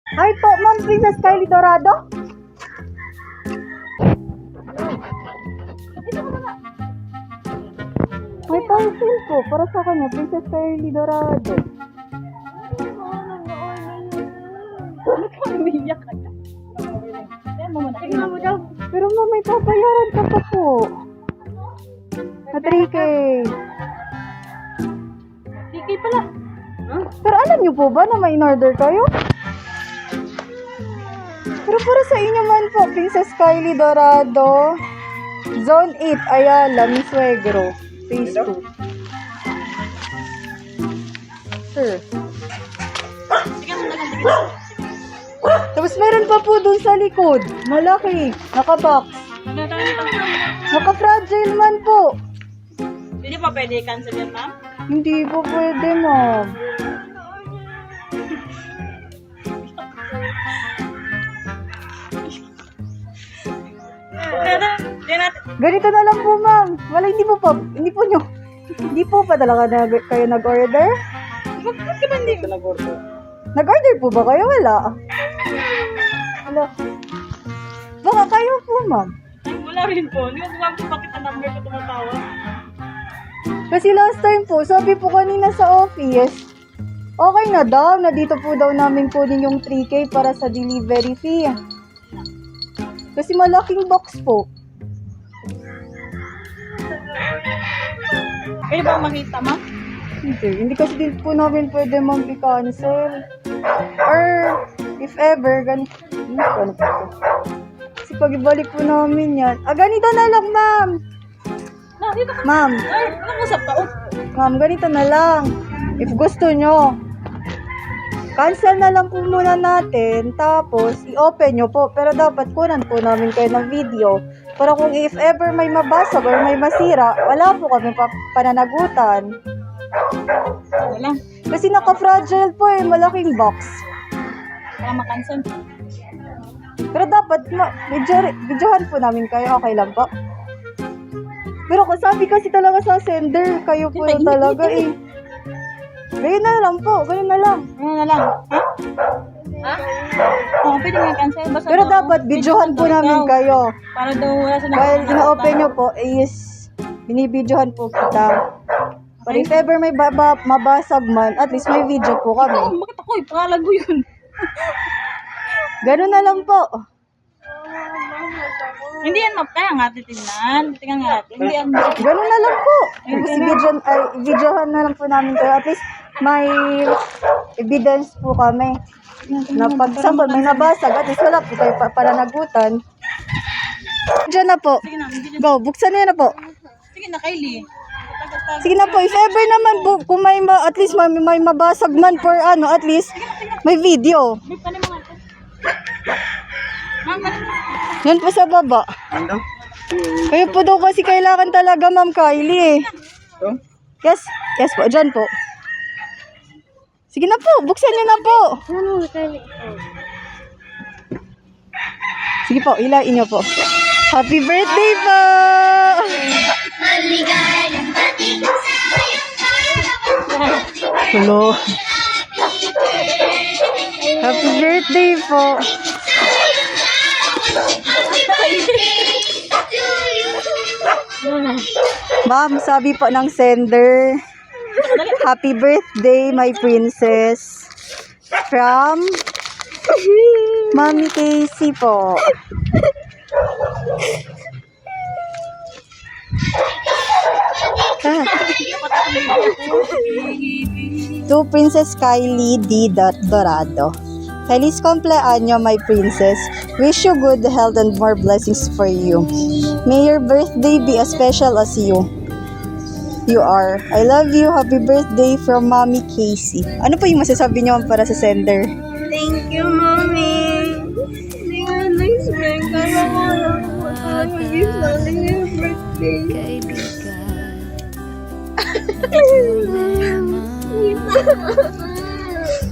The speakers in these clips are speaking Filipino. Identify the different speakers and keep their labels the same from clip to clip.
Speaker 1: Hi po, Ma'am Princess Kylie Dorado. May parcel po para sa kanya, Princess Kylie Dorado.
Speaker 2: Umiyak ka na. Tingnan mo daw.
Speaker 1: Pero ma'am, may papayaran ka pa po. Na 3K.
Speaker 2: 3K pala.
Speaker 1: Pero alam niyo po ba na may in-order kayo? Pero para sa inyo man po, Princess Kylie Dorado. Zone 8, Ayala, Misuegro. Phase 2. Sure. Tapos meron pa po dun sa likod. Malaki. Naka-box. Naka-fragile man po.
Speaker 2: Hindi pa pwede cancel yan, ma'am?
Speaker 1: Hindi po pwede, ma'am. Ganito na lang po, ma'am. Wala, hindi po pa talaga kayo nag-order?
Speaker 2: Bakit ka ba hindi?
Speaker 1: Nag-order po ba kayo? Wala. Baka kayo po, ma'am.
Speaker 2: Ay, wala rin po. Hindi ko alam kung bakit ang number ko tumatawa.
Speaker 1: Kasi last time po, sabi po kanina sa office, okay na daw, na dito po daw namin kunin yung 3K para sa delivery fee. Kasi malaking box po.
Speaker 2: Kaya ba makita, ma'am?
Speaker 1: Hindi kasi din po namin pwede ma'am i-cancel. Or, if ever, ganito po ito. Kasi pag ibalik po namin yan. Ganito na lang, ma'am.
Speaker 2: Na, dito ka.
Speaker 1: Ma'am,
Speaker 2: Ay, anong usap ka? Oh.
Speaker 1: ma'am, ganito na lang. If gusto nyo, cancel na lang po muna natin, tapos i-open nyo po. Pero dapat kunan po namin kayo ng video. Para kung if ever may mabasag or may masira, wala po kami pananagutan.
Speaker 2: Wala.
Speaker 1: Kasi naka-fragile po malaking box.
Speaker 2: Baka makancel.
Speaker 1: Pero dapat, videohan po namin kayo, okay lang po. Pero sabi kasi talaga sa sender, kayo po
Speaker 2: Hindi,
Speaker 1: talaga
Speaker 2: hindi.
Speaker 1: Ganyan na lang po, ganyan na lang.
Speaker 2: Ano na lang? Ha? Ha? Oo, pwede nga cancel. Basta
Speaker 1: Pero
Speaker 2: daw,
Speaker 1: dapat, videohan po
Speaker 2: daw
Speaker 1: namin
Speaker 2: ikaw.
Speaker 1: kayo.
Speaker 2: Para daw wala sa
Speaker 1: While ina-open nyo po, is binibidyohan po kita. But if ever may mabasag man, at least may video po kami.
Speaker 2: Oh, bakit ako? Pangalan ko yun.
Speaker 1: Ganun na lang po.
Speaker 2: Hindi yan, map. Kaya nga, titignan. Titignan nga natin. Hindi yan.
Speaker 1: Ganun na lang po. Videohan na lang po namin kayo. At least may evidence po kami. Na pag sample may nabasag, at least wala po kayo pananagutan. Diyan na po.
Speaker 2: Sige na, hindi
Speaker 1: Go, buksan niyo na po.
Speaker 2: Sige na, Kylie. Tagal-tagal.
Speaker 1: Sige na po, if ever naman po, kung at least may mabasag man for at least may video.
Speaker 2: May panin mo nga. Ma'am, panin mo.
Speaker 1: Yan po sa baba. Kayo po daw kasi kailangan talaga, Ma'am Kylie Yes po, dyan po. Sige na po, buksan niyo na po. Sige po, ilain niyo po. Happy birthday po! Hello. Happy birthday po. Ma'am, sabi po ng sender, happy birthday, my princess. From Mami Casey po. To Princess Kylie D. Dorado. Feliz cumpleaños, my princess. Wish you good health and more blessings for you. May your birthday be as special as you are. I love you. Happy birthday from Mommy Casey. Ano po yung masasabi niyo para sa sender?
Speaker 2: Thank you, Mommy. Hindi nga na-expect. Kala ko lang mag-gift natin yung birthday.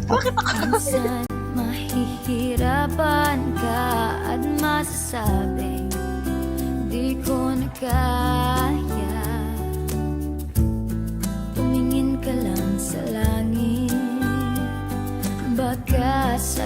Speaker 2: Bakit ako?
Speaker 3: Mahihirapan ka at masasabing di ko na kaya. Tumingin ka lang sa langit, baka sa